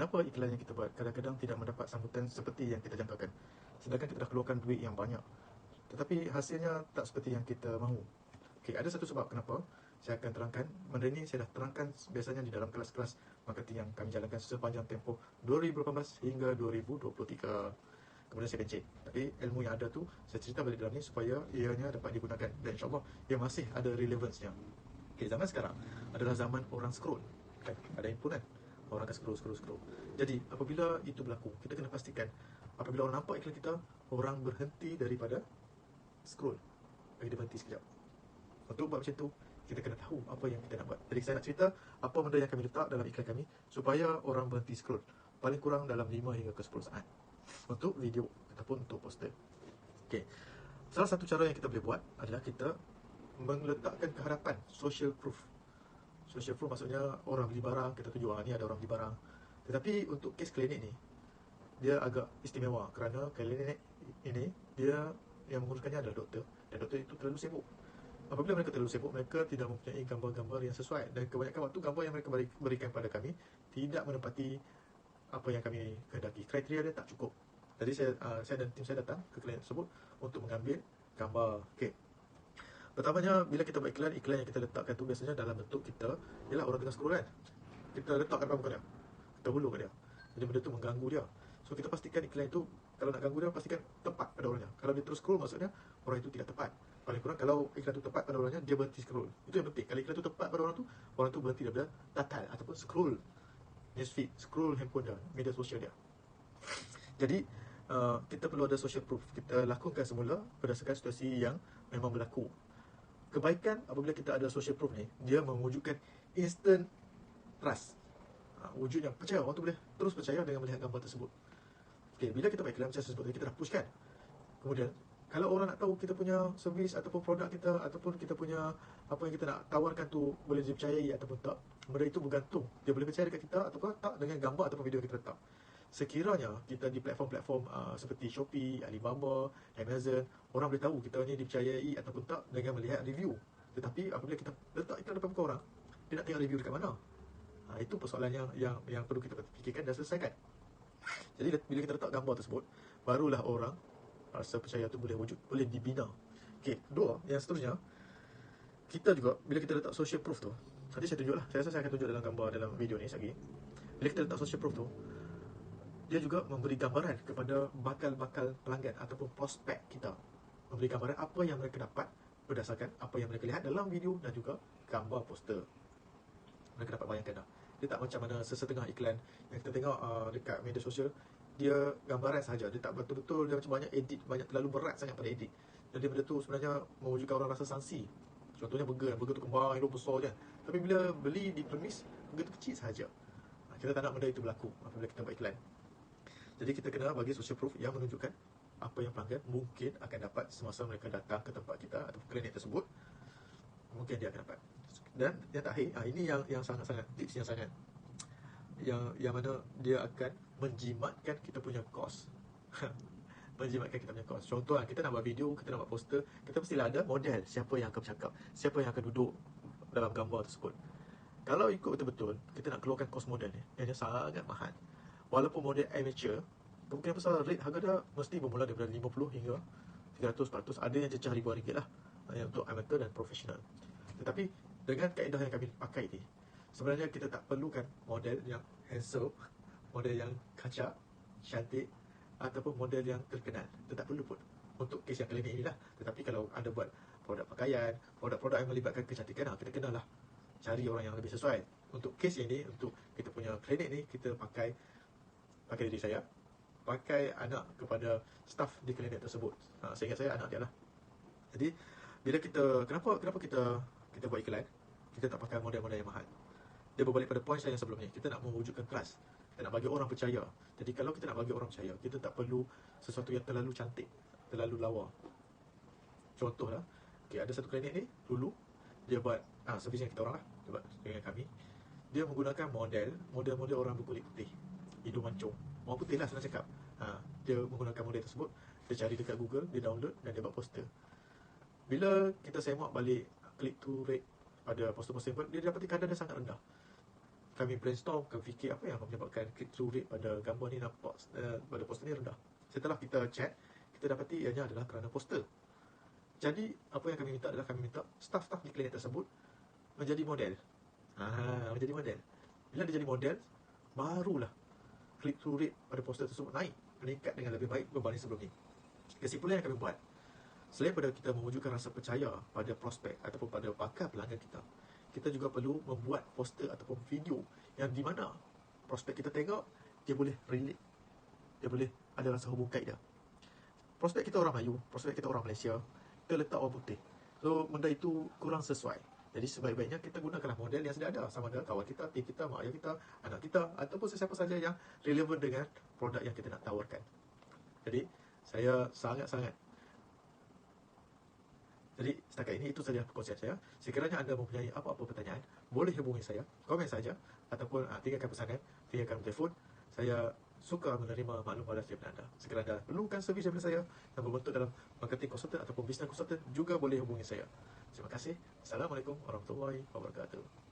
Kenapa iklan yang kita buat kadang-kadang tidak mendapat sambutan seperti yang kita jangkakan, sedangkan kita dah keluarkan duit yang banyak, tetapi hasilnya tak seperti yang kita mahu. Okey, ada satu sebab kenapa saya akan terangkan. Benda ini saya dah terangkan biasanya di dalam kelas-kelas marketing yang kami jalankan sepanjang tempoh 2018 hingga 2023. Kemudian saya kencing. Tapi ilmu yang ada tu saya cerita balik dalam ni supaya ianya dapat digunakan, dan insyaAllah ia masih ada relevansnya. Okay, zaman sekarang adalah zaman orang scroll kan? Ada handphone kan? Orang akan scroll. Jadi apabila itu berlaku, kita kena pastikan apabila orang nampak iklan kita, orang berhenti daripada scroll. Bagi dia berhenti sekejap. Untuk buat macam tu, kita kena tahu apa yang kita nak buat. Jadi saya nak cerita apa benda yang kami letak dalam iklan kami supaya orang berhenti scroll paling kurang dalam 5 hingga ke 10 saat untuk video ataupun untuk poster. Okay. Salah satu cara yang kita boleh buat adalah kita meletakkan kehadapan social proof. Social proof maksudnya orang beli barang, kita tunjuk ni ada orang beli barang. Tetapi untuk kes klinik ni, dia agak istimewa kerana klinik ini dia yang menguruskannya adalah doktor, dan doktor itu terlalu sibuk. Apabila mereka terlalu sibuk, mereka tidak mempunyai gambar-gambar yang sesuai, dan kebanyakan waktu gambar yang mereka berikan pada kami tidak menepati apa yang kami kehendaki. Kriteria dia tak cukup. Jadi saya dan tim saya datang ke klinik tersebut untuk mengambil gambar. Okey. Pertamanya, bila kita buat iklan yang kita letakkan tu biasanya dalam bentuk kita ialah orang tengah scroll kan. Kita letak kat depan muka dia, kita hulur kat dia. Jadi benda tu mengganggu dia. So kita pastikan iklan itu, kalau nak ganggu dia, pastikan tepat pada orangnya. Kalau dia terus scroll, maksudnya orang itu tidak tepat. Paling kurang kalau iklan tu tepat pada orangnya, dia berhenti scroll. Itu yang penting. Kalau iklan tu tepat pada orang tu berhenti daripada tatal ataupun scroll newsfeed, scroll handphone dia, media sosial dia. Jadi kita perlu ada social proof. Kita lakukan semula berdasarkan situasi yang memang berlaku. Kebaikan apabila kita ada social proof ni, dia mewujudkan instant trust. Wujud yang percaya, orang tu boleh terus percaya dengan melihat gambar tersebut. Okay, bila kita buat iklan macam sebut tadi, kita dah push kan. Kemudian kalau orang nak tahu kita punya servis ataupun produk kita, ataupun kita punya apa yang kita nak tawarkan tu boleh dipercayai ataupun tak, benda itu bergantung dia boleh percaya dekat kita ataupun tak dengan gambar ataupun video kita letak. Sekiranya kita di platform-platform seperti Shopee, Alibaba, Amazon, orang boleh tahu kita ni dipercayai ataupun tak dengan melihat review. Tetapi apabila kita letak iklan depan muka orang, dia nak tengok review dekat mana? Itu persoalan yang perlu kita fikirkan dan selesaikan. Jadi bila kita letak gambar tersebut, barulah orang rasa percaya tu boleh wujud, boleh dibina. Okey, kedua, yang seterusnya, kita juga bila kita letak social proof tu, nanti saya tunjuk lah, saya rasa saya akan tunjuk dalam gambar dalam video ni sekali. Bila kita letak social proof tu, dia juga memberi gambaran kepada bakal-bakal pelanggan ataupun prospek kita. Memberi gambaran apa yang mereka dapat berdasarkan apa yang mereka lihat dalam video dan juga gambar poster. Mereka dapat bayangkan dah. Dia tak macam mana sesetengah iklan yang kita tengok dekat media sosial, dia gambaran sahaja, dia tak betul-betul, dia macam banyak edit, terlalu berat sangat pada edit. Jadi benda tu sebenarnya mewujudkan orang rasa sangsi. Contohnya burger tu kembang, elok besar je. Tapi bila beli di premis, burger tu kecil sahaja. Kita tak nak benda itu berlaku apabila kita buat iklan. Jadi kita kena bagi social proof yang menunjukkan apa yang pelanggan mungkin akan dapat semasa mereka datang ke tempat kita atau klinik tersebut. Mungkin dia akan dapat. Dan yang terakhir, ini yang sangat-sangat tips yang sangat yang mana dia akan menjimatkan kita punya kos. Menjimatkan kita punya kos. Contoh, kita nak buat video, kita nak buat poster, kita mestilah ada model siapa yang akan bercakap, siapa yang akan duduk dalam gambar tersebut. Kalau ikut betul-betul, kita nak keluarkan kos model ni, yang sangat mahal. Walaupun model amateur, kemungkinan besar rate harga dia mesti bermula daripada 50 hingga 300, 400. Ada yang cecah ribuan ringgit lah, untuk amateur dan profesional. Tetapi dengan kaedah yang kami pakai ni, sebenarnya kita tak perlukan model yang handsome, model yang kacak, cantik, ataupun model yang terkenal. Kita tak perlu pun untuk kes yang klinik inilah. Tetapi kalau anda buat produk pakaian, produk-produk yang melibatkan kecantikan, kita kenalah cari orang yang lebih sesuai. Untuk kes ini, untuk kita punya klinik ni, kita pakai diri saya, pakai anak kepada staff di klinik tersebut. Seingat saya anak dia lah. Jadi bila kenapa kita buat iklan, kita tak pakai model-model yang mahal. Dia berbalik pada point saya yang sebelumnya. Kita nak mewujudkan trust, kita nak bagi orang percaya. Jadi kalau kita nak bagi orang percaya, kita tak perlu sesuatu yang terlalu cantik, terlalu lawa. Contohlah, ada satu klinik ni dulu, dia buat servis yang kita orang lah, dia buat dengan kami. Dia menggunakan model orang berkulit putih, hidung mancung, orang putih lah senang cakap. Dia menggunakan model tersebut, dia cari dekat Google, dia download dan dia buat poster. Bila kita semak balik click to rate pada poster-poster, dia dapati kadar dia sangat rendah. kami brainstorm, kami fikir apa yang menyebabkan click-through rate pada gambar ni nampak pada poster ni rendah. Setelah kita check, kita dapati ianya adalah kerana poster. Jadi apa yang kami minta adalah kami minta staff-staff di klinik tersebut menjadi model. Menjadi model. Bila dia jadi model, barulah click-through rate pada poster tersebut meningkat dengan lebih baik berbanding sebelum ni. Kesimpulan yang kami buat, selain pada kita mewujudkan rasa percaya pada prospek ataupun pada bakal pelanggan kita juga perlu membuat poster ataupun video yang di mana prospek kita tengok, dia boleh relate, dia boleh ada rasa hubung kait dia. Prospek kita orang Melayu, prospek kita orang Malaysia, kita letak orang putih. So benda itu kurang sesuai. Jadi sebaik-baiknya kita gunakanlah model yang sudah ada, sama ada kawan kita, tim kita, mak ayah kita, anak kita, ataupun sesiapa saja yang relevan dengan produk yang kita nak tawarkan. Jadi saya sangat-sangat, jadi setakat ini itu saja perkongsian saya. Sekiranya anda mempunyai apa-apa pertanyaan, boleh hubungi saya, komen saja, ataupun tinggalkan pesanan, tinggalkan telefon. Saya suka menerima maklum balas daripada anda. Sekiranya anda perlukan servis daripada saya yang berbentuk dalam marketing consultant ataupun business consultant, juga boleh hubungi saya. Terima kasih. Assalamualaikum warahmatullahi wabarakatuh.